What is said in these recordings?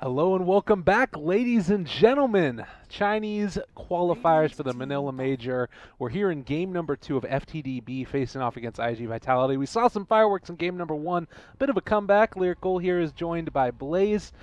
Hello and welcome back, ladies and gentlemen. Chinese qualifiers for the Manila Major. We're here in game number 2 of FTD.B facing off against iG.Vitality. We saw some fireworks in game number 1. A bit of a comeback. Lyrical here is joined by Blaze.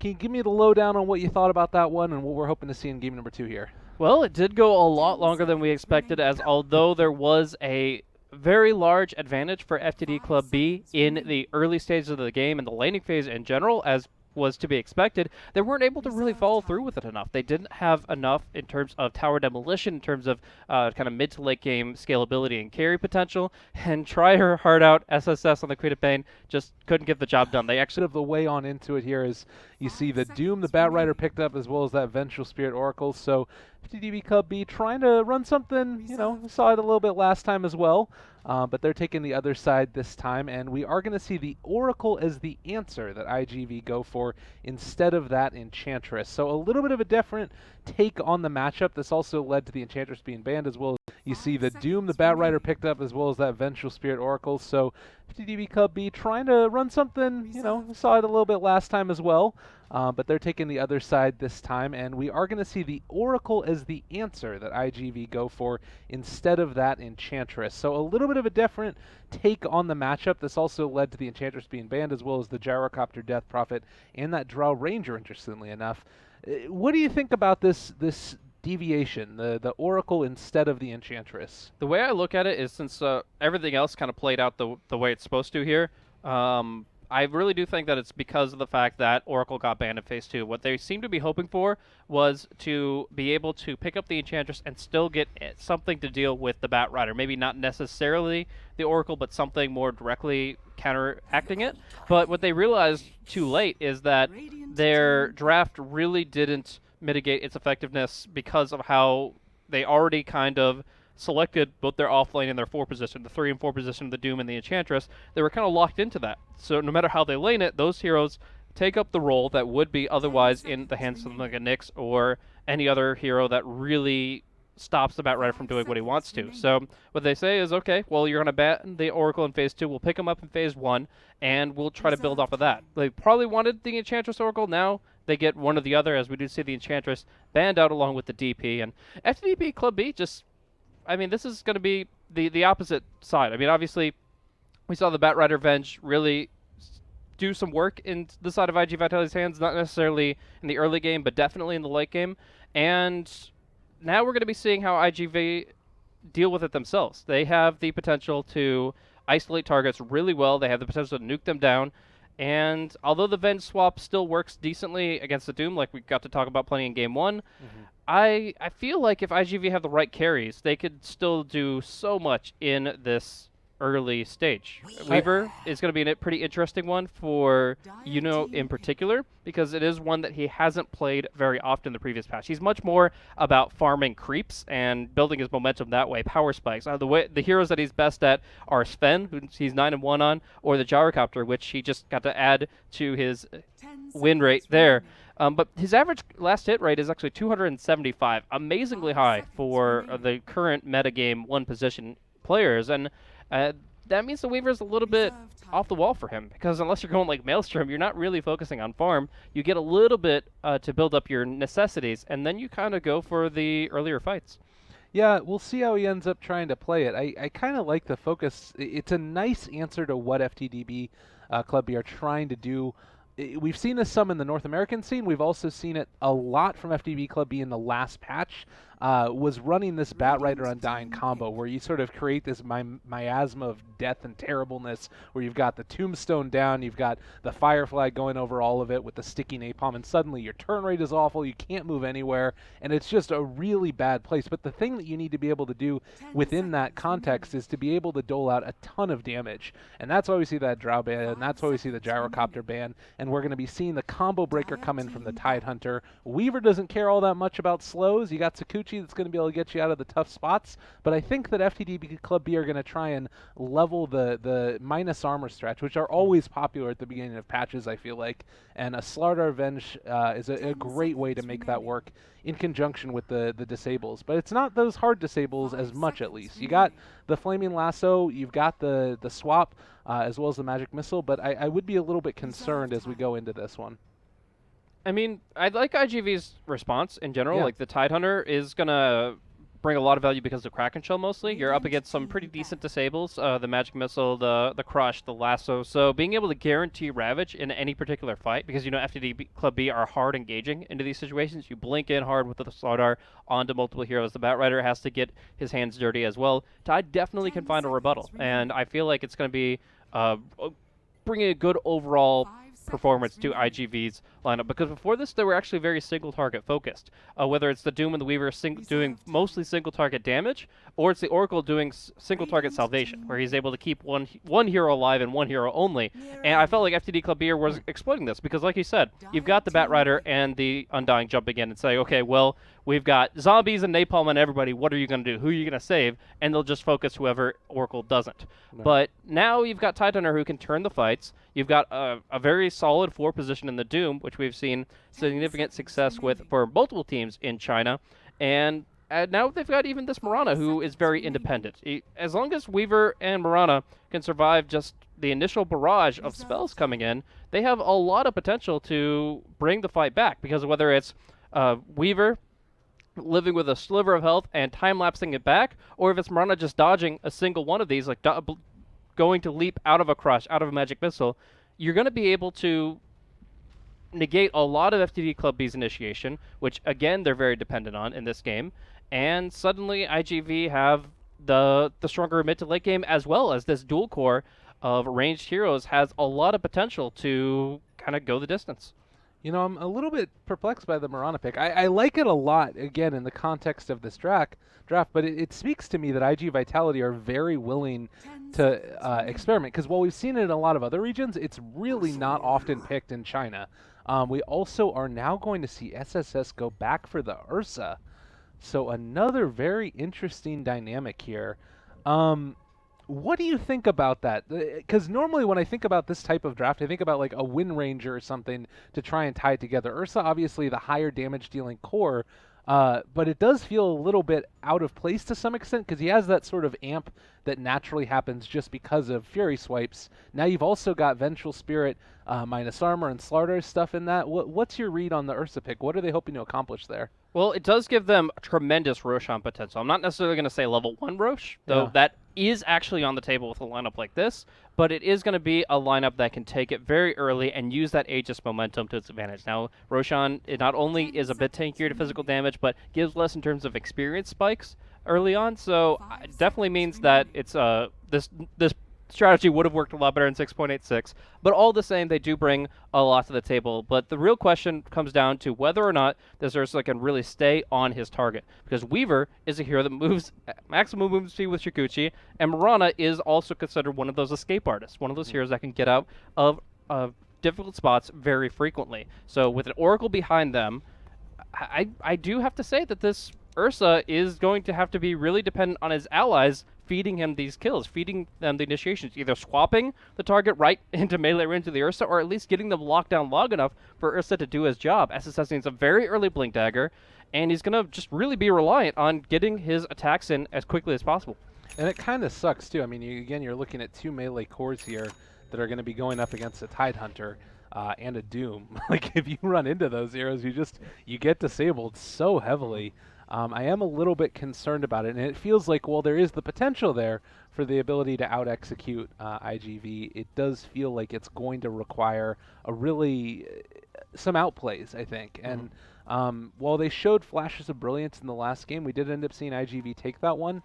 Can you give me the lowdown on what you thought about that one and what we're hoping to see in game number 2 here? Well, it did go a lot longer than we expected, as although there was a very large advantage for FTD Club B in the early stages of the game and the laning phase in general, as was to be expected, they weren't able to really follow through with it enough. They didn't have enough in terms of tower demolition, in terms of kind of mid to late game scalability and carry potential, and try her heart out SSS on the Queen of Pain just couldn't get the job done. They actually Of the way on into it here is you see the Doom the Bat Rider picked up as well as that Vengeful Spirit Oracle. So FTD.B Club B trying to run something, we saw it a little bit last time as well, but they're taking the other side this time, and we are going to see the Oracle as the answer that iG.V go for instead of that Enchantress. So a little bit of a different take on the matchup. This also led to the Enchantress being banned as well. You see the Doom the Bat Rider picked up as well as that Vengeful Spirit Oracle. So FTD.B Club B trying to run something, we saw it a little bit last time as well, but they're taking the other side this time, and we are going to see the Oracle as the answer that iG.V go for instead of that Enchantress. So a little bit of a different take on the matchup. This also led to the Enchantress being banned as well as the Gyrocopter Death Prophet and that Drow Ranger, interestingly enough. What do you think about this deviation, the Oracle instead of the Enchantress? the way I look at it is since everything else kind of played out the way it's supposed to here, I really do think that it's because of the fact that Oracle got banned in Phase 2. What they seem to be hoping for was to be able to pick up the Enchantress and still get something to deal with the Bat Rider. Maybe not necessarily the Oracle, but something more directly counteracting it. But what they realized too late is that their draft really didn't mitigate its effectiveness because of how they already kind of selected both their offlane and their 4 position, the 3 and 4 position of the Doom and the Enchantress. They were kind of locked into that. So no matter how they lane it, those heroes take up the role that would be otherwise in the hands of like a Nyx or any other hero that really stops the Bat Rider from doing what he wants to. So what they say is, okay, well, you're going to ban the Oracle in Phase 2. We'll pick him up in Phase 1, and we'll try to build off of that. They probably wanted the Enchantress Oracle. Now they get one or the other, as we do see the Enchantress banned out along with the DP. And FTD.B Club B just, this is going to be the opposite side. Obviously, we saw the Bat Rider Venge really do some work in the side of iG.Vitality's hands, not necessarily in the early game, but definitely in the late game. And now we're going to be seeing how iG.V deal with it themselves. They have the potential to isolate targets really well. They have the potential to nuke them down. And although the Venge swap still works decently against the Doom, like we got to talk about plenty in Game 1, I feel like if iG.V have the right carries, they could still do so much in this early stage. Weaver is going to be a pretty interesting one for in particular, because it is one that he hasn't played very often in the previous patch. He's much more about farming creeps and building his momentum that way, power spikes. The heroes that he's best at are Sven, who he's 9-1 on, or the Gyrocopter, which he just got to add to his win rate there. But his average last hit rate is actually 275, amazingly high for the current metagame 1 position players. And that means the Weaver is a little bit off the wall for him, because unless you're going like Maelstrom, you're not really focusing on farm. You get a little bit to build up your necessities, and then you kind of go for the earlier fights. Yeah, we'll see how he ends up trying to play it. I kind of like the focus. It's a nice answer to what FTD.B Club B are trying to do. We've seen this some in the North American scene. We've also seen it a lot from FTD.B Club B in the last patch. Was running this Bat Rider Undying combo where you sort of create this miasma of death and terribleness, where you've got the Tombstone down, you've got the Firefly going over all of it with the sticky napalm, and suddenly your turn rate is awful, you can't move anywhere, and it's just a really bad place. But the thing that you need to be able to do within that context is to be able to dole out a ton of damage, and that's why we see that Drow ban, and that's why we see the Gyrocopter ban, and we're going to be seeing the combo breaker come in from the Tidehunter. Weaver doesn't care all that much about slows. You got Sakuchi that's going to be able to get you out of the tough spots, but I think that FTD.B Club B are going to try and level the minus armor stretch, which are always popular at the beginning of patches, I feel like, and a Slardar Venge is a great way to make that work in conjunction with the disables. But it's not those hard disables as much, at least. You got the Flaming Lasso, you've got the swap, as well as the Magic Missile, but I would be a little bit concerned as we go into this one. I mean, I like iGV's response in general. Yeah. Like the Tidehunter is gonna bring a lot of value because of Kraken Shell mostly. You're up against some pretty decent disables, the Magic Missile, the Crush, the Lasso. So being able to guarantee Ravage in any particular fight, because you know FTD Club B are hard engaging into these situations. You blink in hard with the Slardar onto multiple heroes. The Batrider has to get his hands dirty as well. Tide definitely can find a rebuttal, and I feel like it's going to be bringing a good overall performance to iGV's lineup, because before this they were actually very single target focused. Whether it's the Doom and the Weaver doing mostly single target damage, or it's the Oracle doing single target salvation, where he's able to keep one hero alive and one hero only. And I felt like FTD Club Beer was exploiting this because, like you said, you've got the Batrider and the Undying jumping in and say, okay, well, we've got zombies and napalm and everybody. What are you going to do? Who are you going to save? And they'll just focus whoever Oracle doesn't. Right. But now you've got Tidehunter who can turn the fights. You've got a very solid 4 position in the Doom, which we've seen significant success with for multiple teams in China. And now they've got even this Mirana, who is very independent. As long as Weaver and Mirana can survive just the initial barrage of spells coming in, they have a lot of potential to bring the fight back, because whether it's Weaver living with a sliver of health and time-lapsing it back, or if it's Mirana just dodging a single one of these, like going to leap out of a Crush, out of a Magic Missile, you're going to be able to negate a lot of FTD Club B's initiation, which, again, they're very dependent on in this game, and suddenly iGV have the stronger mid to late game, as well as this dual core of ranged heroes has a lot of potential to kind of go the distance. You know, I'm a little bit perplexed by the Mirana pick. I like it a lot, again, in the context of this draft, but it speaks to me that iG.Vitality are very willing to experiment, because while we've seen it in a lot of other regions, it's really not often picked in China. We also are now going to see SSS go back for the Ursa. So another very interesting dynamic here. What do you think about that? Because normally when I think about this type of draft, I think about like a Wind Ranger or something to try and tie it together. Ursa, obviously the higher damage dealing core, but it does feel a little bit out of place to some extent, because he has that sort of amp that naturally happens just because of Fury swipes. Now you've also got Vengeful Spirit, minus armor, and Slardar stuff in that. What's your read on the Ursa pick? What are they hoping to accomplish there? Well, it does give them tremendous Roshan potential. I'm not necessarily going to say level 1 Rosh, though Yeah. that is actually on the table with a lineup like this, but it is going to be a lineup that can take it very early and use that Aegis momentum to its advantage. Now, Roshan, it not only is a bit tankier to physical damage, but gives less in terms of experience spikes early on, so it definitely means that it's this strategy would have worked a lot better in 6.86, but all the same, they do bring a lot to the table. But the real question comes down to whether or not this Ursa can really stay on his target, because Weaver is a hero that moves maximum movement speed with Shikuchi, and Mirana is also considered one of those escape artists, one of those heroes that can get out of difficult spots very frequently. So with an Oracle behind them, I do have to say that this Ursa is going to have to be really dependent on his allies feeding him these kills, feeding them the initiations, either swapping the target right into melee range of the Ursa, or at least getting them locked down long enough for Ursa to do his job. SSS needs a very early Blink Dagger, and he's going to just really be reliant on getting his attacks in as quickly as possible. And it kind of sucks, too. I mean, you're looking at 2 melee cores here that are going to be going up against a Tidehunter and a Doom. Like, if you run into those heroes, you get disabled so heavily. I am a little bit concerned about it, and it feels like, while there is the potential there for the ability to out-execute iGV, it does feel like it's going to require some outplays, I think. And while they showed flashes of brilliance in the last game, we did end up seeing iGV take that one.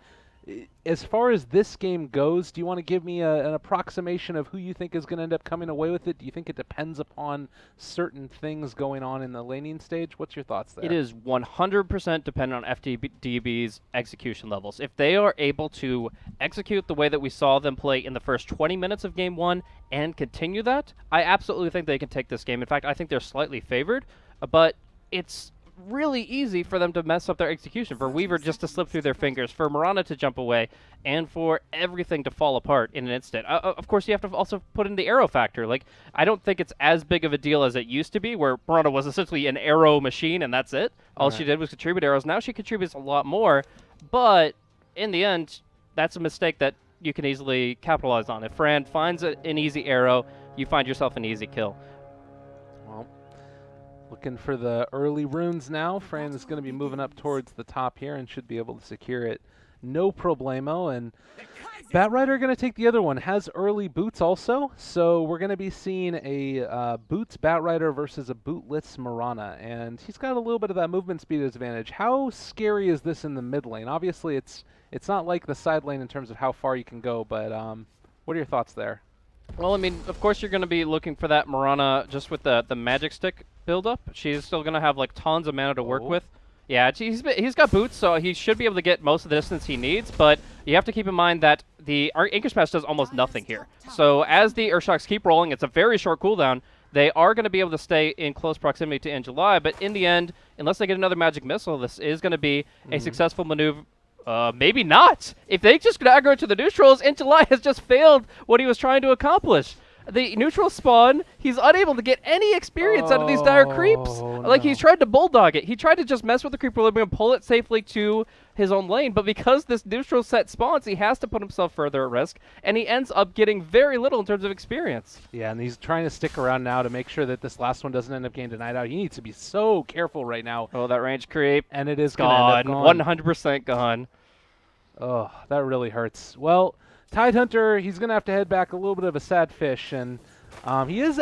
As far as this game goes, do you want to give me an approximation of who you think is going to end up coming away with it? Do you think it depends upon certain things going on in the laning stage? What's your thoughts there? It is 100% dependent on FTD.B's execution levels. If they are able to execute the way that we saw them play in the first 20 minutes of Game 1 and continue that, I absolutely think they can take this game. In fact, I think they're slightly favored, but it's really easy for them to mess up their execution, for Weaver just to slip through their fingers, for Mirana to jump away, and for everything to fall apart in an instant. Of course, you have to also put in the arrow factor. Like, I don't think it's as big of a deal as it used to be, where Mirana was essentially an arrow machine, and that's it. All she did was contribute arrows. Now she contributes a lot more, but in the end, that's a mistake that you can easily capitalize on. If Fran finds an easy arrow, you find yourself an easy kill. Looking for the early runes now. Fran is going to be moving up towards the top here and should be able to secure it. No problemo. And Batrider going to take the other one. Has early boots also. So we're going to be seeing a boots Batrider versus a bootless Mirana. And he's got a little bit of that movement speed advantage. How scary is this in the mid lane? Obviously, it's not like the side lane in terms of how far you can go. But what are your thoughts there? Well, I mean, of course you're going to be looking for that Mirana just with the magic stick build-up. She's still going to have, like, tons of mana to work with. Yeah, he's got boots, so he should be able to get most of the distance he needs, but you have to keep in mind that the Anchor Smash does almost nothing here. So as the Urshocks keep rolling, it's a very short cooldown. They are going to be able to stay in close proximity to Angelai, but in the end, unless they get another magic missile, this is going to be a successful maneuver. Maybe not. If they just aggro to the neutrals, Angelai has just failed what he was trying to accomplish. The neutral spawn, he's unable to get any experience out of these dire creeps. Like, he's tried to bulldog it. He tried to just mess with the creep equilibrium, pull it safely to his own lane, but because this neutral set spawns, he has to put himself further at risk, and he ends up getting very little in terms of experience. Yeah, and he's trying to stick around now to make sure that this last one doesn't end up getting denied out. He needs to be so careful right now. Oh, that range creep. And it is gone. Gone. 100% gone. Oh, that really hurts. Well, Tidehunter, he's going to have to head back, a little bit of a sad fish, and he's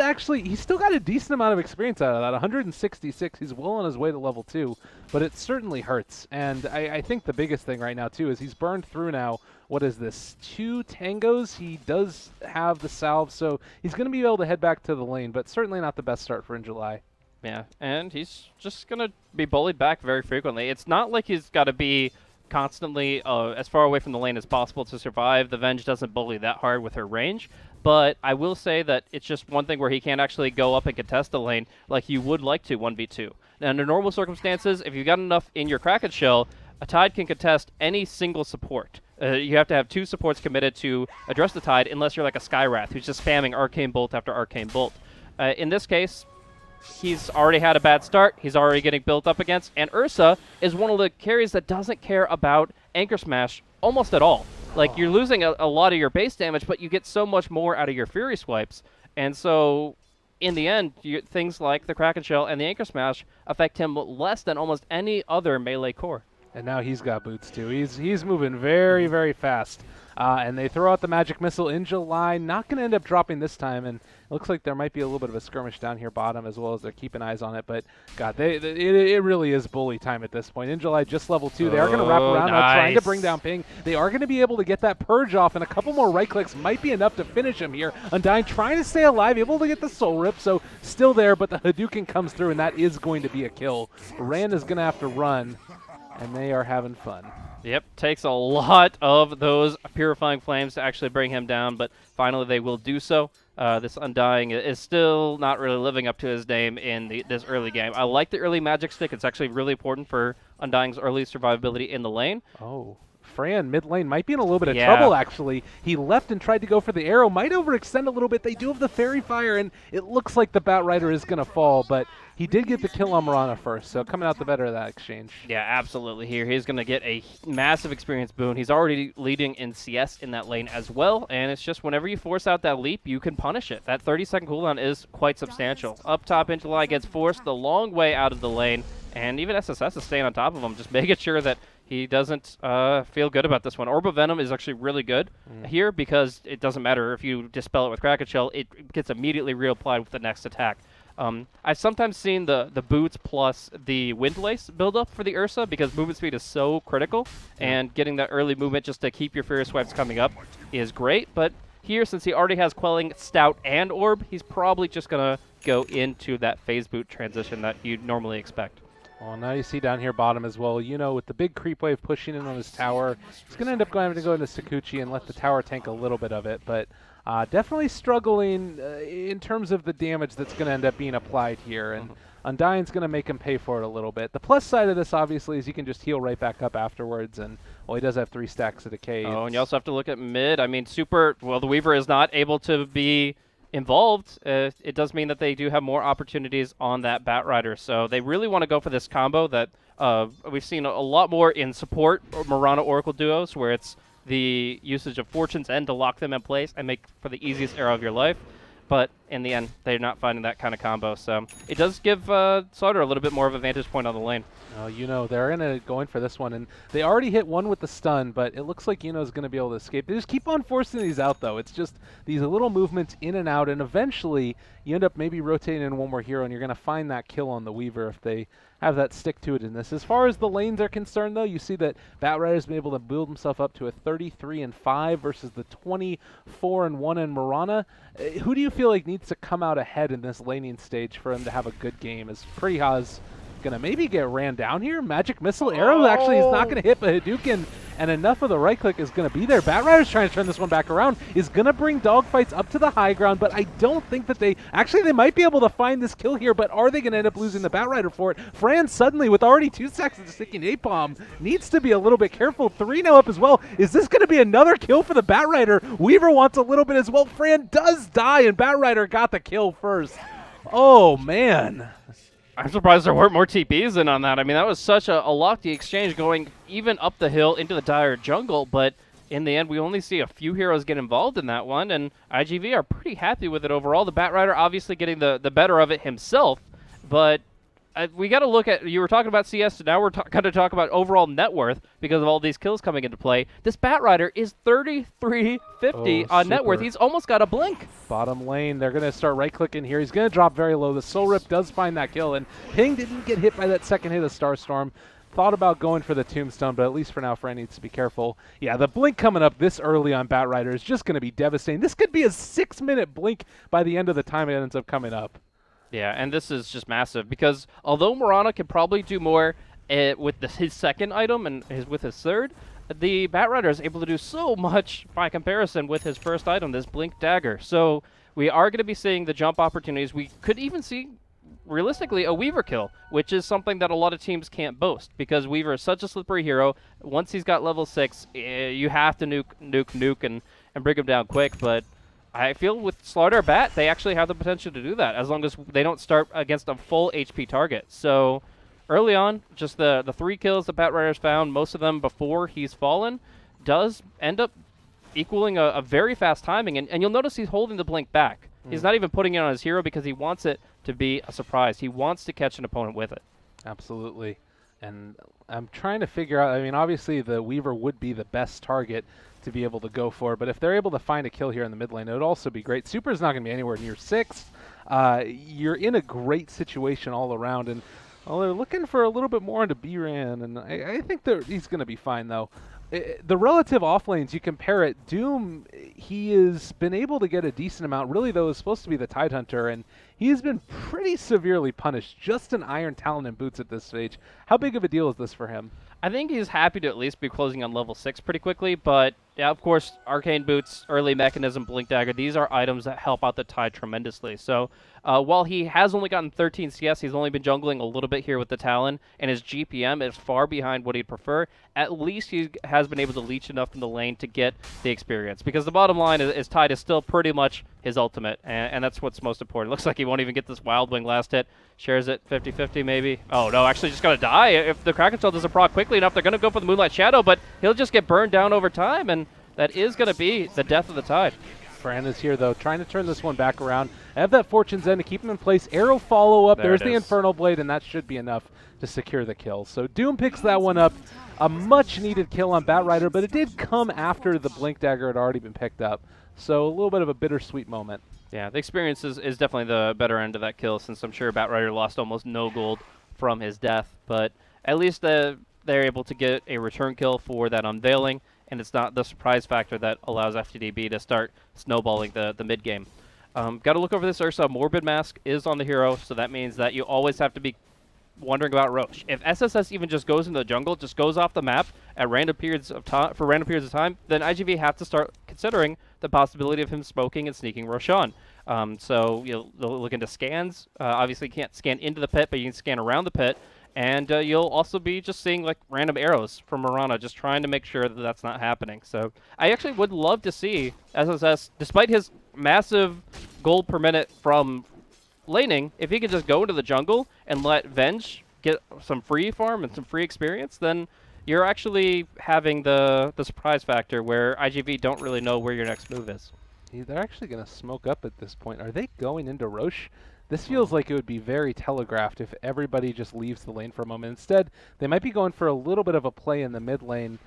still got a decent amount of experience out of that, 166. He's well on his way to level 2, but it certainly hurts. And I think the biggest thing right now, too, is he's burned through now, what is this, 2 tangos? He does have the salve, so he's going to be able to head back to the lane, but certainly not the best start for in July. Yeah, and he's just going to be bullied back very frequently. It's not like he's got to be constantly as far away from the lane as possible to survive. The Venge doesn't bully that hard with her range, but I will say that it's just one thing where he can't actually go up and contest the lane like you would like to 1v2. Now, under normal circumstances, if you've got enough in your Kraken Shell, a Tide can contest any single support. You have to have 2 supports committed to address the Tide, unless you're like a Skywrath who's just spamming Arcane Bolt after Arcane Bolt. In this case, he's already had a bad start. He's already getting built up against. And Ursa is one of the carries that doesn't care about Anchor Smash almost at all. Like, you're losing a lot of your base damage, but you get so much more out of your Fury Swipes. And so, in the end, things like the Kraken Shell and the Anchor Smash affect him less than almost any other melee core. And now he's got boots, too. He's moving very, very fast. And they throw out the magic missile in July. Not going to end up dropping this time. And it looks like there might be a little bit of a skirmish down here bottom as well as they're keeping eyes on it. But, God, it really is bully time at this point. In July, just level 2. They are going to wrap around now, trying to bring down Ping. They are going to be able to get that purge off, and a couple more right clicks might be enough to finish him here. Undying trying to stay alive, able to get the soul rip, so still there, but the Hadouken comes through, and that is going to be a kill. Rand is going to have to run, and they are having fun. Yep, takes a lot of those Purifying Flames to actually bring him down, but finally they will do so. This Undying is still not really living up to his name in this early game. I like the early magic stick. It's actually really important for Undying's early survivability in the lane. Oh, Fran, mid lane, might be in a little bit of trouble, actually. He left and tried to go for the arrow. Might overextend a little bit. They do have the Fairy Fire, and it looks like the Batrider is going to fall, but he did get the kill on Mirana first, so coming out the better of that exchange. Yeah, absolutely. Here, he's going to get a massive experience boon. He's already leading in CS in that lane as well, and it's just whenever you force out that leap, you can punish it. That 30-second cooldown is quite substantial. Up top, Intelai gets forced the long way out of the lane, and even SSS is staying on top of him, just making sure that he doesn't feel good about this one. Orb of Venom is actually really good here because it doesn't matter if you dispel it with Kraken Shell, it gets immediately reapplied with the next attack. I've sometimes seen the boots plus the Windlace build up for the Ursa because movement speed is so critical, and getting that early movement just to keep your Furious Swipes coming up is great. But here, since he already has Quelling, Stout, and Orb, he's probably just going to go into that phase boot transition that you'd normally expect. Well, now you see down here bottom as well, you know, with the big creep wave pushing in on his tower, he's going to end up having to go into Sakuchi and let the tower tank a little bit of it, but definitely struggling in terms of the damage that's going to end up being applied here, and Undying's going to make him pay for it a little bit. The plus side of this, obviously, is he can just heal right back up afterwards, and, well, he does have 3 stacks of decay. Oh, and you also have to look at mid. I mean, the Weaver is not able to be involved. It does mean that they do have more opportunities on that Batrider, so they really want to go for this combo that we've seen a lot more in support Mirana Oracle duos, where it's the usage of Fortune's End to lock them in place and make for the easiest arrow of your life. But in the end, they're not finding that kind of combo. So it does give Slaughter a little bit more of a vantage point on the lane. Oh, they're going for this one, and they already hit one with the stun, but it looks like Yuno's going to be able to escape. They just keep on forcing these out, though. It's just these little movements in and out, and eventually you end up maybe rotating in one more hero, and you're going to find that kill on the Weaver if they have that stick-to-itiveness. As far as the lanes are concerned, though, you see that Batrider's been able to build himself up to a 33-5 versus the 24-1 in Mirana. Who do you feel like needs to come out ahead in this laning stage for him to have a good game? As Priha's gonna maybe get ran down here. Magic Missile Arrow actually is not gonna hit, but Hadouken and enough of the right click is gonna be there. Batrider's trying to turn this one back around, is gonna bring dogfights up to the high ground, but I don't think that they might be able to find this kill here, but are they gonna end up losing the Batrider for it? Fran suddenly, with already 2 seconds of sticking napalm, needs to be a little bit careful. 3 now up as well. Is this gonna be another kill for the Batrider? Weaver wants a little bit as well. Fran does die, and Batrider got the kill first. Oh man. I'm surprised there weren't more TPs in on that. I mean, that was such a lofty exchange going even up the hill into the dire jungle, but in the end, we only see a few heroes get involved in that one, and iG.V are pretty happy with it overall. The Batrider obviously getting the better of it himself, but we got to look at, you were talking about CS, so now we're going to talk about overall net worth because of all these kills coming into play. This Batrider is 3350 on net worth. He's almost got a blink. Bottom lane, they're going to start right-clicking here. He's going to drop very low. The Soul Rip does find that kill, and Ping didn't get hit by that second hit of Starstorm. Thought about going for the Tombstone, but at least for now, Fran needs to be careful. Yeah, the blink coming up this early on Batrider is just going to be devastating. This could be a 6-minute blink by the end of the time it ends up coming up. Yeah, and this is just massive because although Mirana can probably do more with his second item and with his third, the Batrider is able to do so much by comparison with his first item, this Blink Dagger. So we are going to be seeing the jump opportunities. We could even see, realistically, a Weaver kill, which is something that a lot of teams can't boast because Weaver is such a slippery hero. Once he's got level 6, you have to nuke and bring him down quick, but I feel with Slaughter Bat, they actually have the potential to do that as long as they don't start against a full HP target. So early on, just the 3 kills that Batrider's found, most of them before he's fallen, does end up equaling a very fast timing. And you'll notice he's holding the blink back. He's not even putting it on his hero because he wants it to be a surprise. He wants to catch an opponent with it. Absolutely. And I'm trying to figure out, I mean, obviously the Weaver would be the best target to be able to go for, but if they're able to find a kill here in the mid lane, it would also be great. Super's not going to be anywhere near 6. You're in a great situation all around, and they're looking for a little bit more into B-Ran, and I think he's going to be fine, though. The relative off lanes, you compare it, Doom, he has been able to get a decent amount. Really, though, is supposed to be the Tidehunter, and he's been pretty severely punished. Just an Iron Talon and boots at this stage. How big of a deal is this for him? I think he's happy to at least be closing on level 6 pretty quickly, but yeah, of course, Arcane Boots, Early Mechanism, Blink Dagger, these are items that help out the Tide tremendously. So while he has only gotten 13 CS, he's only been jungling a little bit here with the Talon, and his GPM is far behind what he'd prefer. At least he has been able to leech enough in the lane to get the experience, because the bottom line is Tide is still pretty much his ultimate, and that's what's most important. Looks like he won't even get this Wild Wing last hit. Shares it 50-50 maybe. Oh no, actually just gonna die. If the Kraken Soul doesn't proc quickly enough, they're gonna go for the Moonlight Shadow, but he'll just get burned down over time, and that is gonna be the death of the Tide. Fran is here, though, trying to turn this one back around. Have that Fortune's End to keep him in place. Arrow follow-up. There's the Infernal Blade, and that should be enough to secure the kill. So Doom picks that one up. A much-needed kill on Batrider, but it did come after the Blink Dagger had already been picked up. So a little bit of a bittersweet moment. Yeah, the experience is definitely the better end of that kill, since I'm sure Batrider lost almost no gold from his death. But at least they're able to get a return kill for that Unveiling, and it's not the surprise factor that allows FTD.B to start snowballing the mid-game. Got to look over this Ursa. Morbid Mask is on the hero, so that means that you always have to be wondering about Roche. If SSS even just goes into the jungle, just goes off the map at random periods of time, for random periods of time, then iG.V have to start considering the possibility of him smoking and sneaking Roshan. So you'll look into scans. Obviously, you can't scan into the pit, but you can scan around the pit. And you'll also be just seeing like random arrows from Mirana, just trying to make sure that that's not happening. So I actually would love to see SSS, despite his massive gold per minute from laning, if he could just go into the jungle and let Venge get some free farm and some free experience, then you're actually having the surprise factor where iG.V don't really know where your next move is. They're actually going to smoke up at this point. Are they going into Roche? This feels like it would be very telegraphed if everybody just leaves the lane for a moment. Instead, they might be going for a little bit of a play in the mid lane,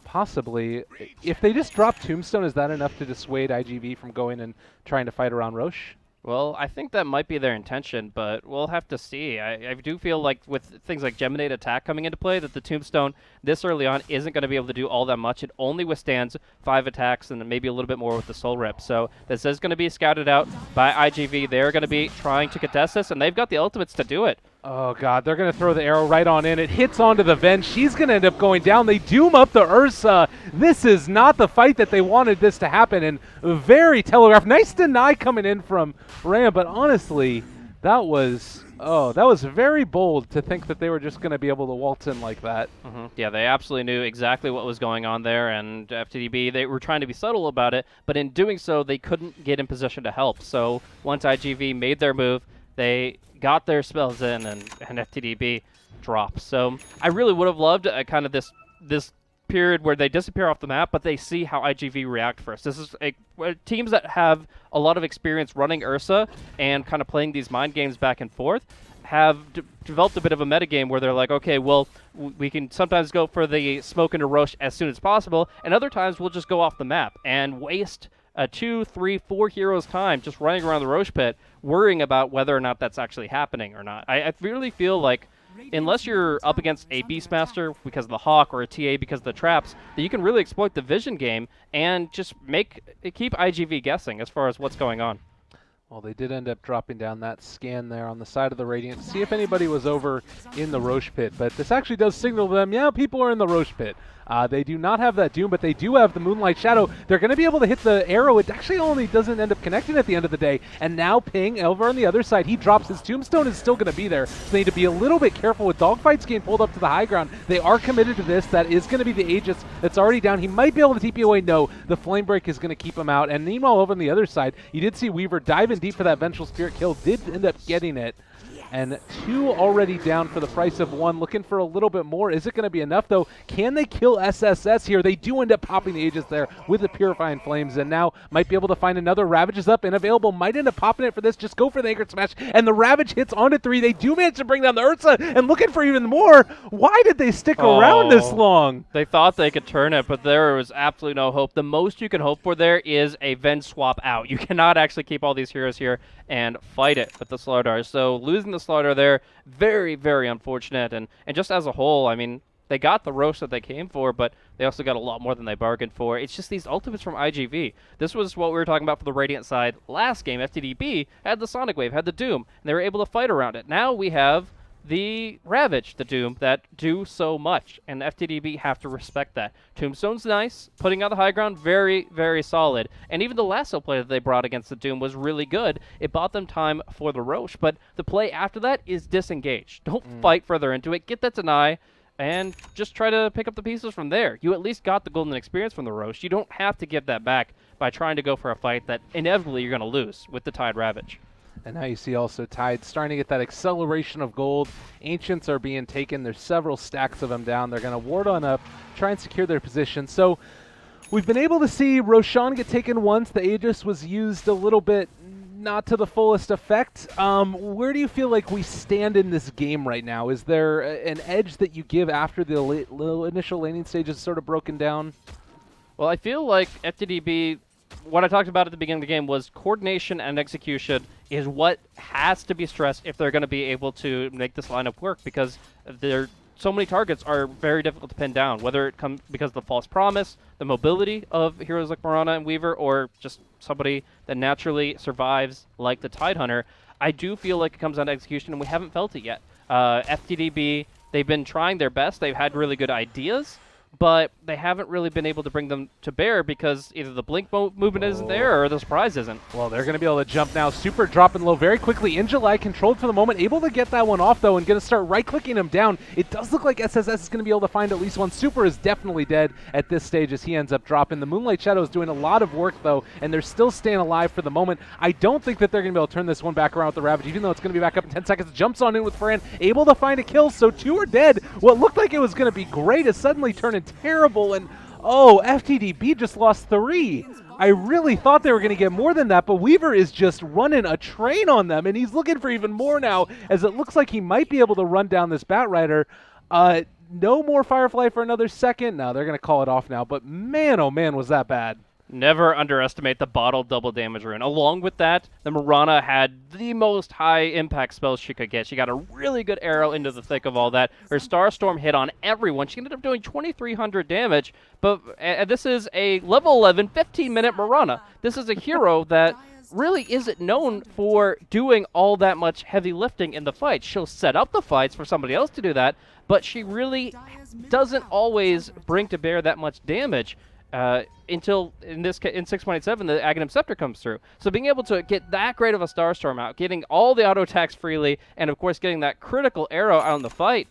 possibly. If they just drop Tombstone, is that enough to dissuade iG.V from going and trying to fight around Roche? Well, I think that might be their intention, but we'll have to see. I do feel like with things like Geminate Attack coming into play, that the Tombstone this early on isn't going to be able to do all that much. It only withstands 5 attacks and maybe a little bit more with the Soul Rip. So this is going to be scouted out by iG.V. They're going to be trying to contest this, and they've got the ultimates to do it. Oh, God, they're going to throw the arrow right on in. It hits onto the Ven. She's going to end up going down. They doom up the Ursa. This is not the fight that they wanted this to happen, and very telegraphed. Nice deny coming in from Ram, but honestly, that was very bold to think that they were just going to be able to waltz in like that. Yeah, they absolutely knew exactly what was going on there, and FTD.B, they were trying to be subtle about it, but in doing so, they couldn't get in position to help. So once iG.V made their move, they got their spells in, and FTD.B dropped. So I really would have loved kind of this period where they disappear off the map, but they see how iG.V react first. This is teams that have a lot of experience running Ursa and kind of playing these mind games back and forth have developed a bit of a metagame where they're like, okay, well, we can sometimes go for the smoke into Roche as soon as possible, and other times we'll just go off the map and waste 2, 3, 4 heroes' time just running around the Roche pit, worrying about whether or not that's actually happening or not. I really feel like unless you're up against a Beastmaster because of the Hawk or a TA because of the traps, that you can really exploit the vision game and just keep iG.V guessing as far as what's going on. Well, they did end up dropping down that scan there on the side of the Radiant to see if anybody was over in the Roche pit, but this actually does signal to them, yeah, people are in the Roche pit. They do not have that Doom, but they do have the Moonlight Shadow. They're going to be able to hit the arrow. It actually only doesn't end up connecting at the end of the day. And now Ping, over on the other side, he drops his Tombstone, is still going to be there. So they need to be a little bit careful with dogfights getting pulled up to the high ground. They are committed to this. That is going to be the Aegis that's already down. He might be able to TP away. No, the Flame Break is going to keep him out. And meanwhile, over on the other side, you did see Weaver dive in deep for that Vengeful Spirit kill. Did end up getting it. And 2 already down for the price of 1. Looking for a little bit more. Is it going to be enough, though? Can they kill SSS here? They do end up popping the Aegis there with the Purifying Flames, and now might be able to find another. Ravage is up and available. Might end up popping it for this. Just go for the Anchor Smash, and the Ravage hits onto 3. They do manage to bring down the Ursa, and looking for even more. Why did they stick around this long? They thought they could turn it, but there was absolutely no hope. The most you can hope for there is a Ven swap out. You cannot actually keep all these heroes here and fight it with the Slardar. So losing the Slardar there, very, very unfortunate. And just as a whole, I mean, they got the Roche that they came for, but they also got a lot more than they bargained for. It's just these ultimates from iG.V. This was what we were talking about for the Radiant side last game. FTD.B had the Sonic Wave, had the Doom, and they were able to fight around it. Now we have the Ravage, the Doom, that do so much, and FTD.B have to respect that. Tombstone's nice, putting out the high ground, very, very solid, and even the lasso play that they brought against the Doom was really good. It bought them time for the Roche, but the play after that is disengage. Don't fight further into it, get that deny, and just try to pick up the pieces from there. You at least got the golden experience from the Roche. You don't have to get that back by trying to go for a fight that inevitably you're going to lose with the Tide Ravage. And now you see also Tide starting to get that acceleration of gold. Ancients are being taken. There's several stacks of them down. They're going to ward on up, try and secure their position. So we've been able to see Roshan get taken once. The Aegis was used a little bit not to the fullest effect. Where do you feel like we stand in this game right now? Is there an edge that you give after the initial laning stage is sort of broken down? Well, I feel like FTD.B, what I talked about at the beginning of the game was coordination and execution is what has to be stressed if they're going to be able to make this lineup work, because so many targets are very difficult to pin down, whether it comes because of the false promise, the mobility of heroes like Mirana and Weaver, or just somebody that naturally survives like the Tidehunter. I do feel like it comes down to execution, and we haven't felt it yet. FTD.B, they've been trying their best. They've had really good ideas, but they haven't really been able to bring them to bear because either the blink movement isn't there or the surprise isn't. Well, they're going to be able to jump now. Super dropping low very quickly. In July, controlled for the moment. Able to get that one off, though, and going to start right-clicking him down. It does look like SSS is going to be able to find at least one. Super is definitely dead at this stage as he ends up dropping. The Moonlight Shadow is doing a lot of work, though, and they're still staying alive for the moment. I don't think that they're going to be able to turn this one back around with the Ravage, even though it's going to be back up in 10 seconds. Jumps on in with Fran, able to find a kill, so 2 are dead. What looked like it was going to be great is suddenly turning terrible, and oh, FTD.B just lost 3. I really thought they were going to get more than that, but Weaver is just running a train on them, and he's looking for even more now, as it looks like he might be able to run down this Batrider. No more Firefly for another second. No, they're going to call it off now, but man, oh man, was that bad. Never underestimate the bottled double damage rune. Along with that, the Mirana had the most high impact spells she could get. She got a really good arrow into the thick of all that. Her Starstorm hit on everyone. She ended up doing 2,300 damage, but this is a level 11, 15-minute Mirana. This is a hero that really isn't known for doing all that much heavy lifting in the fight. She'll set up the fights for somebody else to do that, but she really doesn't always bring to bear that much damage. Until in 6.7 the Aghanim Scepter comes through. So being able to get that great of a Starstorm out, getting all the auto attacks freely, and of course getting that critical arrow out in the fight,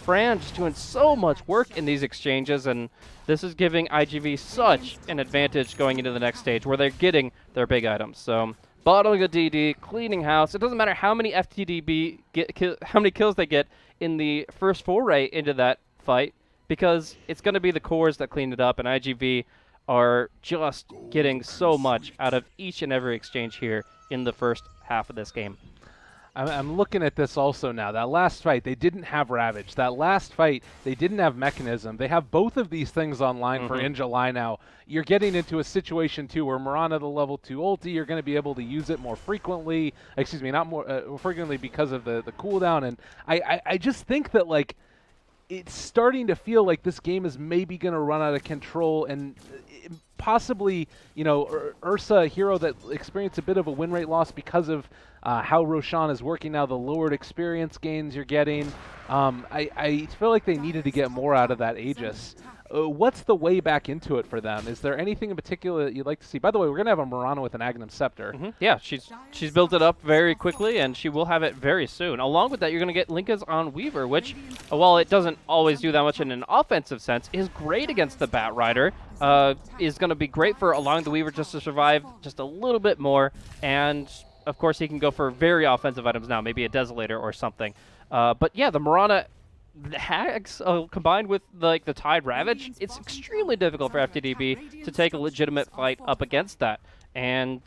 Fran just doing so much work in these exchanges, and this is giving iG.V such an advantage going into the next stage where they're getting their big items. So bottling a DD, cleaning house. It doesn't matter how many FTD.B how many kills they get in the first foray into that fight, because it's going to be the cores that clean it up, and iG.V are just getting so much out of each and every exchange here in the first half of this game. I'm looking at this also now. That last fight, they didn't have Ravage. That last fight, they didn't have Mechanism. They have both of these things online for in July now. You're getting into a situation, too, where Mirana, the level 2 ulti, you're going to be able to use it more frequently. Excuse me, not more frequently because of the cooldown. And I just think that, like, it's starting to feel like this game is maybe going to run out of control, and possibly, you know, Ursa, a hero that experienced a bit of a win rate loss because of how Roshan is working now, the lowered experience gains you're getting. I feel like they needed to get more out of that Aegis. What's the way back into it for them? Is there anything in particular that you'd like to see? By the way, we're going to have a Mirana with an Aghanim Scepter. Yeah, she's built it up very quickly, and she will have it very soon. Along with that, you're going to get Linkas on Weaver, which, while it doesn't always do that much in an offensive sense, is great against the Batrider. Is going to be great for allowing the Weaver just to survive just a little bit more, and of course he can go for very offensive items now, maybe a Desolator or something. But yeah, the Mirana Hags combined with the Tide Ravage, it's extremely difficult for FTD.B to take a legitimate fight up against that. And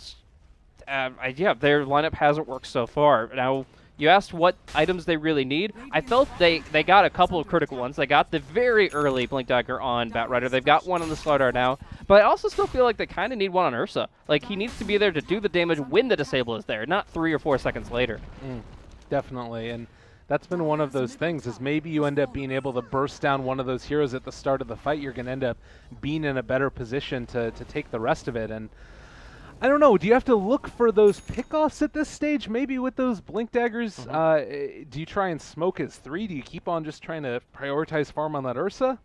yeah, their lineup hasn't worked so far. Now, you asked what items they really need. I felt they got a couple of critical ones. They got the very early Blink Dagger on Batrider. They've got one on the Slardar now. But I also still feel like they kind of need one on Ursa. Like, he needs to be there to do the damage when the Disable is there, not 3 or 4 seconds later. Definitely, and that's been one of those things, is maybe you end up being able to burst down one of those heroes at the start of the fight. You're going to end up being in a better position to take the rest of it. And I don't know, do you have to look for those pickoffs at this stage? Maybe with those Blink Daggers, do you try and smoke as 3? Do you keep on just trying to prioritize farm on that Ursa?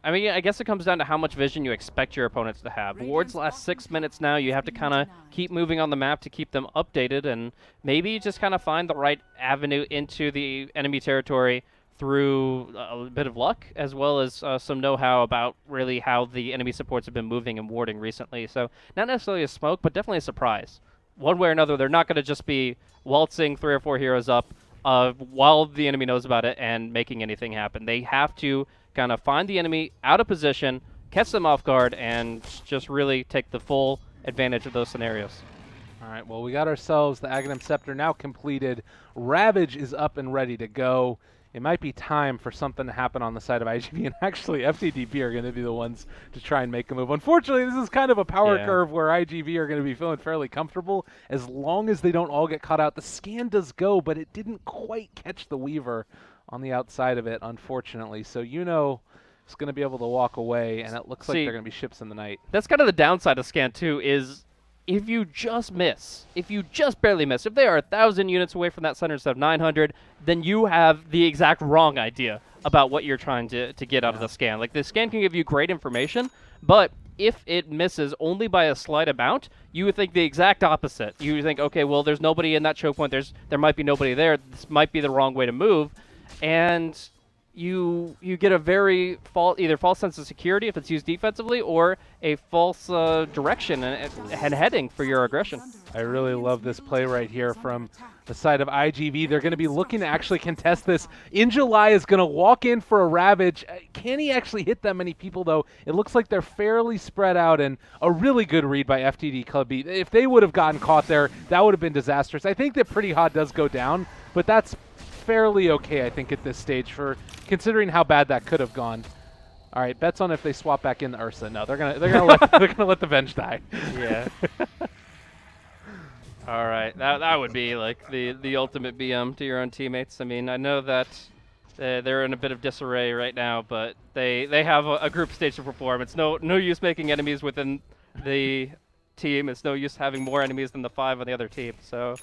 I mean, I guess it comes down to how much vision you expect your opponents to have. Wards last 6 minutes now. You have to kind of keep moving on the map to keep them updated, and maybe you just kind of find the right avenue into the enemy territory through a bit of luck, as well as some know-how about really how the enemy supports have been moving and warding recently. So not necessarily a smoke, but definitely a surprise. One way or another, they're not going to just be waltzing 3 or 4 heroes up while the enemy knows about it and making anything happen. They have to kind of find the enemy out of position, catch them off guard, and just really take the full advantage of those scenarios. All right, well, we got ourselves the Aghanim Scepter now completed. Ravage is up and ready to go. It might be time for something to happen on the side of iG.V, and actually FTD.B are going to be the ones to try and make a move. Unfortunately, this is kind of a power curve where iG.V are going to be feeling fairly comfortable as long as they don't all get caught out. The scan does go, but it didn't quite catch the Weaver on the outside of it, unfortunately. So Yuno is going to be able to walk away, and it looks like they're going to be ships in the night. That's kind of the downside of Scan 2 is if you just miss, if you just barely miss, if they are 1,000 units away from that center instead of 900, then you have the exact wrong idea about what you're trying to get out of the scan. Like, the scan can give you great information, but if it misses only by a slight amount, you would think the exact opposite. You would think, okay, well, there's nobody in that choke point. There might be nobody there. This might be the wrong way to move. And you get a very either false sense of security if it's used defensively, or a false direction and heading for your aggression. I really love this play right here from the side of iG.V. They're going to be looking to actually contest this. In July is going to walk in for a Ravage. Can he actually hit that many people, though? It looks like they're fairly spread out, and a really good read by FTD.B. If they would have gotten caught there, that would have been disastrous. I think that Pretty Hot does go down, but that's fairly okay, I think, at this stage, for considering how bad that could have gone. All right, bets on if they swap back in the Ursa. No, they're gonna let the Venge die. Yeah. All right, that would be like the ultimate BM to your own teammates. I mean, I know that they're in a bit of disarray right now, but they have a group stage to perform. It's no use making enemies within the team. It's no use having more enemies than the 5 on the other team. So,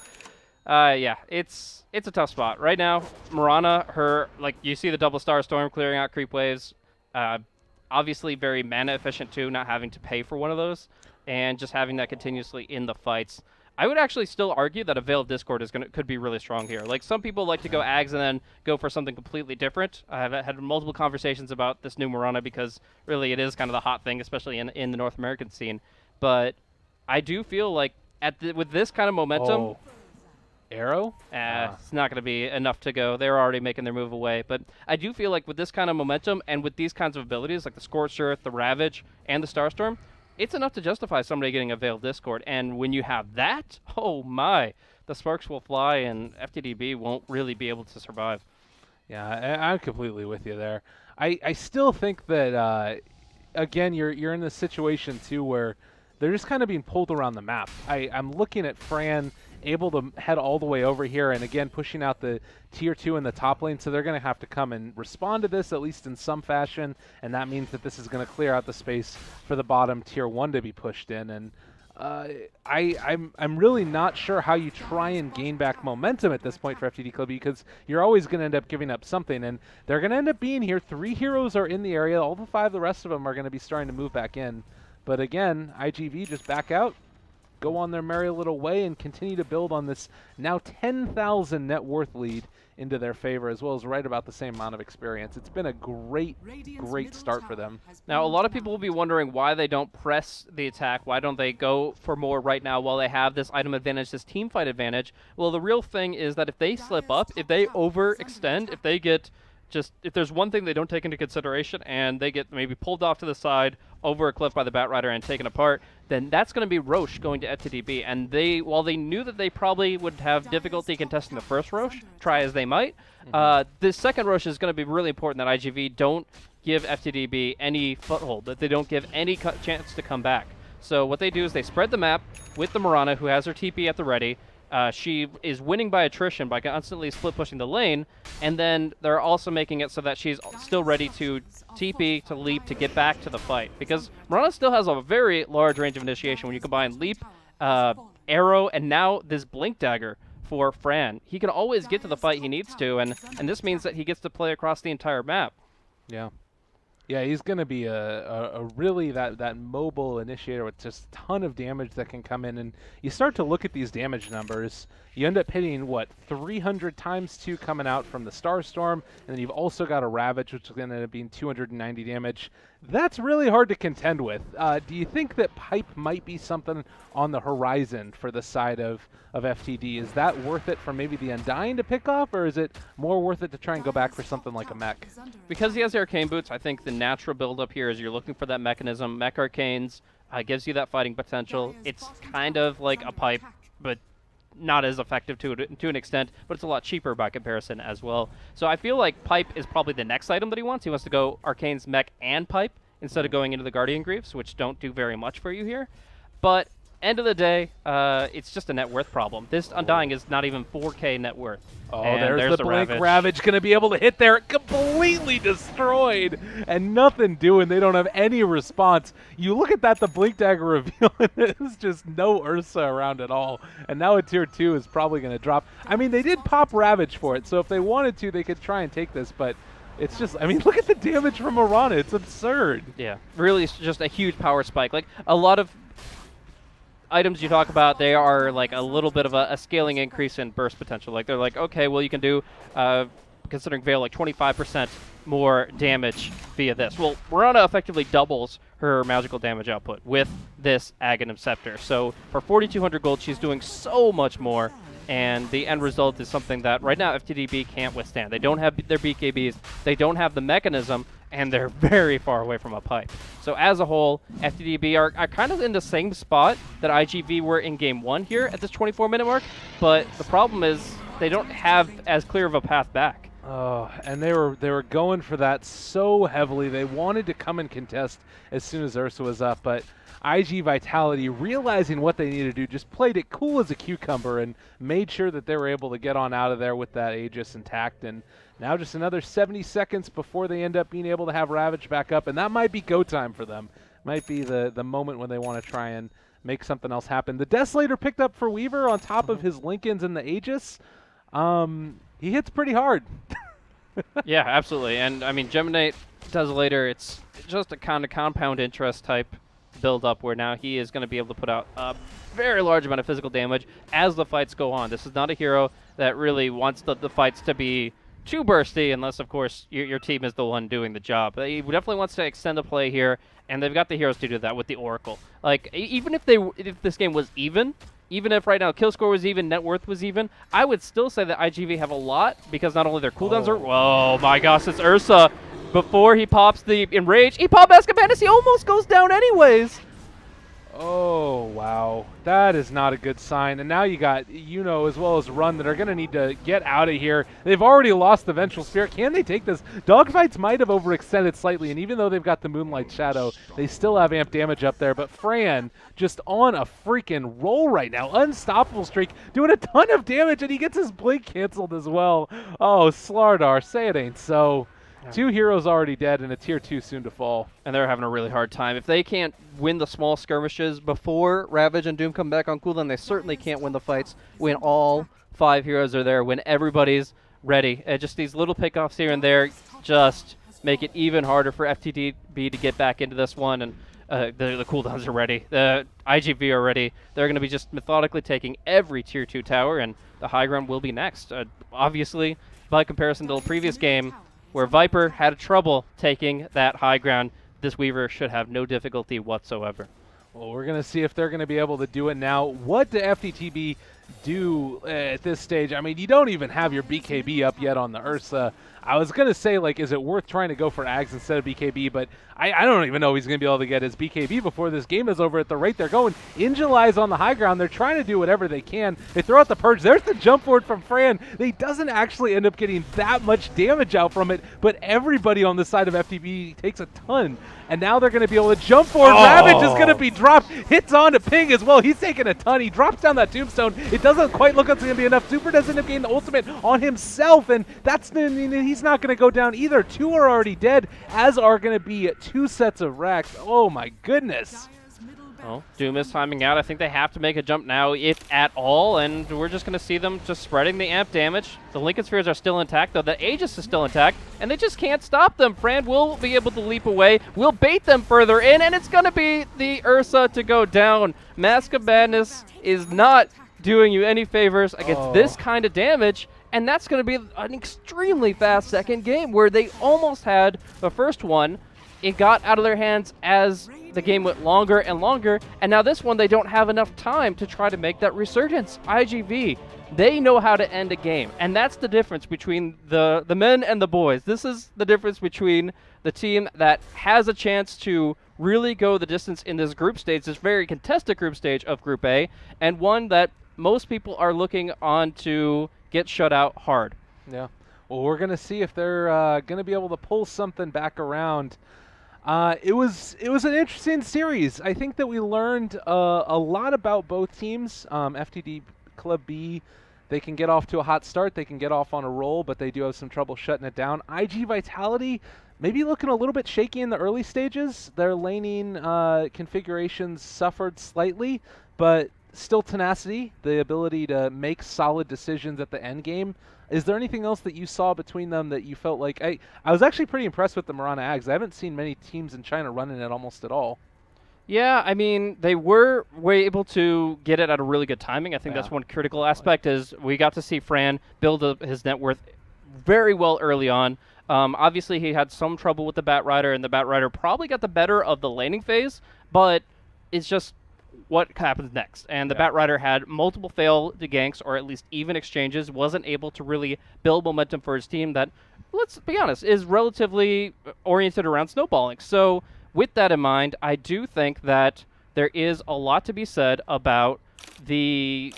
yeah, it's a tough spot right now. Mirana, you see the double star storm clearing out creep waves. Obviously very mana efficient too, not having to pay for one of those, and just having that continuously in the fights. I would actually still argue that a Veil of Discord could be really strong here. Like, some people like to go Ags and then go for something completely different. I have had multiple conversations about this new Mirana because really it is kind of the hot thing, especially in the North American scene. But I do feel like with this kind of momentum, Oh. Arrow? it's not going to be enough to go. They're already making their move away. But I do feel like with this kind of momentum and with these kinds of abilities, like the Scorched Earth, the Ravage, and the Starstorm, it's enough to justify somebody getting a Veiled Discord. And when you have that, oh my, the sparks will fly and FTD.B won't really be able to survive. Yeah, I'm completely with you there. I still think that, again, you're in this situation, too, where they're just kind of being pulled around the map. I'm looking at Fran able to head all the way over here, and again, pushing out the tier 2 in the top lane, so they're going to have to come and respond to this, at least in some fashion, and that means that this is going to clear out the space for the bottom tier 1 to be pushed in, and I'm really not sure how you try and gain back momentum at this point for FTD.B, because you're always going to end up giving up something, and they're going to end up being here. 3 heroes are in the area. All the 5, the rest of them are going to be starting to move back in. But again, iG.V just back out, go on their merry little way, and continue to build on this now 10,000 net worth lead into their favor, as well as right about the same amount of experience. It's been a great start for them. Now, a lot of people will be wondering why they don't press the attack. Why don't they go for more right now while they have this item advantage, this team fight advantage? Well, the real thing is that if they slip up, if they overextend, if there's one thing they don't take into consideration and they get maybe pulled off to the side over a cliff by the Batrider and taken apart, then that's going to be Roche going to FTD.B. And while they knew that they probably would have difficulty contesting the first Roche, try as they might, this second Roche is going to be really important that iG.V don't give FTD.B any foothold, that they don't give any chance to come back. So what they do is they spread the map with the Mirana, who has her TP at the ready. She is winning by attrition by constantly split pushing the lane, and then they're also making it so that she's still ready to TP, to leap, to get back to the fight. Because Mirana still has a very large range of initiation when you combine leap, arrow, and now this blink dagger for Fran. He can always get to the fight he needs to, and this means that he gets to play across the entire map. Yeah. Yeah, he's going to be a really that mobile initiator with just a ton of damage that can come in. And you start to look at these damage numbers. You end up hitting, 300 times 2 coming out from the Starstorm. And then you've also got a Ravage, which is going to end up being 290 damage. That's really hard to contend with. Do you think that Pipe might be something on the horizon for the side of FTD? Is that worth it for maybe the Undying to pick off, or is it more worth it to try and go back for something like a mech? Because he has the Arcane Boots, I think the natural build-up here is you're looking for that mechanism. Mech Arcanes gives you that fighting potential. It's kind of like a Pipe, but not as effective to an extent, but it's a lot cheaper by comparison as well. So I feel like Pipe is probably the next item that he wants. He wants to go Arcanes, Mech, and Pipe instead of going into the Guardian Greaves, which don't do very much for you here. But end of the day, it's just a net worth problem. This Undying is not even 4K net worth. Oh, and there's the Blink Ravage going to be able to hit there. Completely destroyed and nothing doing. They don't have any response. You look at that, the Blink Dagger reveal, and there's just no Ursa around at all. And now a tier 2 is probably going to drop. I mean, they did pop Ravage for it, so if they wanted to, they could try and take this, but it's just, I mean, look at the damage from Mirana. It's absurd. Yeah, really, it's just a huge power spike. Like, a lot of items you talk about, they are like a little bit of a scaling increase in burst potential. Like, they're like, okay, well, you can do considering Veil like 25% more damage via this. Well, Mirana effectively doubles her magical damage output with this Aghanim Scepter. So for 4,200 gold, she's doing so much more, and the end result is something that right now FTD.B can't withstand. They don't have their BKBs, they don't have the mechanism, and they're very far away from a pipe. So as a whole, FTD.B are kind of in the same spot that iG.V were in Game 1 here at this 24-minute mark, but the problem is they don't have as clear of a path back. Oh, and they were going for that so heavily. They wanted to come and contest as soon as Ursa was up, but iG.Vitality, realizing what they needed to do, just played it cool as a cucumber and made sure that they were able to get on out of there with that Aegis intact. And now just another 70 seconds before they end up being able to have Ravage back up, and that might be go time for them. Might be the moment when they want to try and make something else happen. The Desolator picked up for Weaver on top of his Lincolns and the Aegis. He hits pretty hard. Yeah, absolutely. And I mean, Geminate Desolator, it's just a kind of compound interest type build up where now he is going to be able to put out a very large amount of physical damage as the fights go on. This is not a hero that really wants the fights to be too bursty, unless, of course, your team is the one doing the job. But he definitely wants to extend the play here, and they've got the heroes to do that with the Oracle. Like, even if this game was even if right now kill score was even, net worth was even, I would still say that iG.V have a lot, because not only their cooldowns are... Oh my gosh, it's Ursa. Before he pops the Enrage, he popped Escapanus, he almost goes down anyways. Oh, wow. That is not a good sign. And now you got Yuno as well as Run that are going to need to get out of here. They've already lost the Vengeful Spirit. Can they take this? Dogfights might have overextended slightly, and even though they've got the Moonlight Shadow, they still have amp damage up there. But Fran just on a freaking roll right now. Unstoppable streak, doing a ton of damage, and he gets his Blink canceled as well. Oh, Slardar, say it ain't so. Two heroes already dead and a tier 2 soon to fall. And they're having a really hard time. If they can't win the small skirmishes before Ravage and Doom come back on cooldown, they certainly can't win the fights when all 5 heroes are there, when everybody's ready. Just these little pickoffs here and there just make it even harder for FTD.B to get back into this one. And the cooldowns are ready. The iG.V are ready. They're going to be just methodically taking every tier 2 tower, and the high ground will be next. Obviously, by comparison to the previous game, where Viper had trouble taking that high ground, this Weaver should have no difficulty whatsoever. Well, we're going to see if they're going to be able to do it now. What do FTD.B do at this stage? I mean, you don't even have your BKB up yet on the Ursa. I was going to say, like, is it worth trying to go for Ags instead of BKB, but I don't even know if he's going to be able to get his BKB before this game is over at the rate they're going. Injuli's on the high ground. They're trying to do whatever they can. They throw out the Purge. There's the jump forward from Fran. He doesn't actually end up getting that much damage out from it, but everybody on the side of FTD takes a ton. And now they're going to be able to jump forward. Oh. Ravage is going to be dropped. Hits on to Ping as well. He's taking a ton. He drops down that tombstone. It doesn't quite look like it's going to be enough. Super doesn't end up getting the ultimate on himself, and he's not going to go down either. 2 are already dead, as are going to be 2 sets of racks. Oh my goodness. Well, Doom is timing out. I think they have to make a jump now, if at all, and we're just going to see them just spreading the amp damage. The Lincoln Spheres are still intact, though. The Aegis is still intact, and they just can't stop them. Fran will be able to leap away, will bait them further in, and it's going to be the Ursa to go down. Mask of Madness is not doing you any favors against this kind of damage, and that's going to be an extremely fast second game where they almost had the first one. It got out of their hands as the game went longer and longer, and now this one they don't have enough time to try to make that resurgence. iG.V, they know how to end a game, and that's the difference between the men and the boys. This is the difference between the team that has a chance to really go the distance in this group stage, this very contested group stage of Group A, and one that most people are looking on to get shut out hard. Yeah. Well, we're going to see if they're going to be able to pull something back around. It was an interesting series. I think that we learned a lot about both teams. FTD Club B, they can get off to a hot start. They can get off on a roll, but they do have some trouble shutting it down. iG.Vitality maybe looking a little bit shaky in the early stages. Their laning configurations suffered slightly, but still tenacity, the ability to make solid decisions at the end game. Is there anything else that you saw between them that you felt like... I was actually pretty impressed with the Mirana Ags. I haven't seen many teams in China running it almost at all. Yeah, I mean, they were able to get it at a really good timing. I think that's one critical aspect is we got to see Fran build up his net worth very well early on. Obviously, he had some trouble with the Bat Rider, and the Bat Rider probably got the better of the laning phase, but it's just what happens next. And the Yeah. Bat Rider had multiple failed ganks, or at least even exchanges, wasn't able to really build momentum for his team that, let's be honest, is relatively oriented around snowballing. So, with that in mind, I do think that there is a lot to be said about the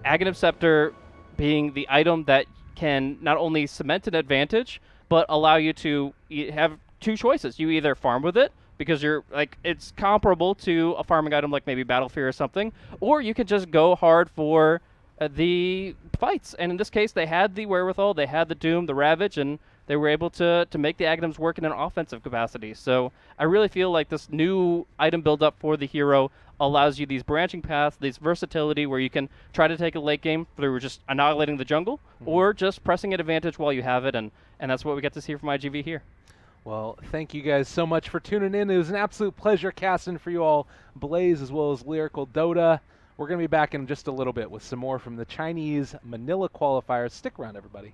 Aghanim Scepter being the item that can not only cement an advantage, but allow you to have two choices. You either farm with it because you're like it's comparable to a farming item like maybe Battlefield or something, or you can just go hard for the fights. And in this case, they had the wherewithal, they had the Doom, the Ravage, and they were able to make the Aghanims work in an offensive capacity. So I really feel like this new item build up for the hero allows you these branching paths, this versatility where you can try to take a late game through just annihilating the jungle or just pressing an advantage while you have it, and that's what we get to see from iG.V here. Well, thank you guys so much for tuning in. It was an absolute pleasure casting for you all, Blaze as well as Lyrical Dota. We're going to be back in just a little bit with some more from the Chinese Manila qualifiers. Stick around, everybody.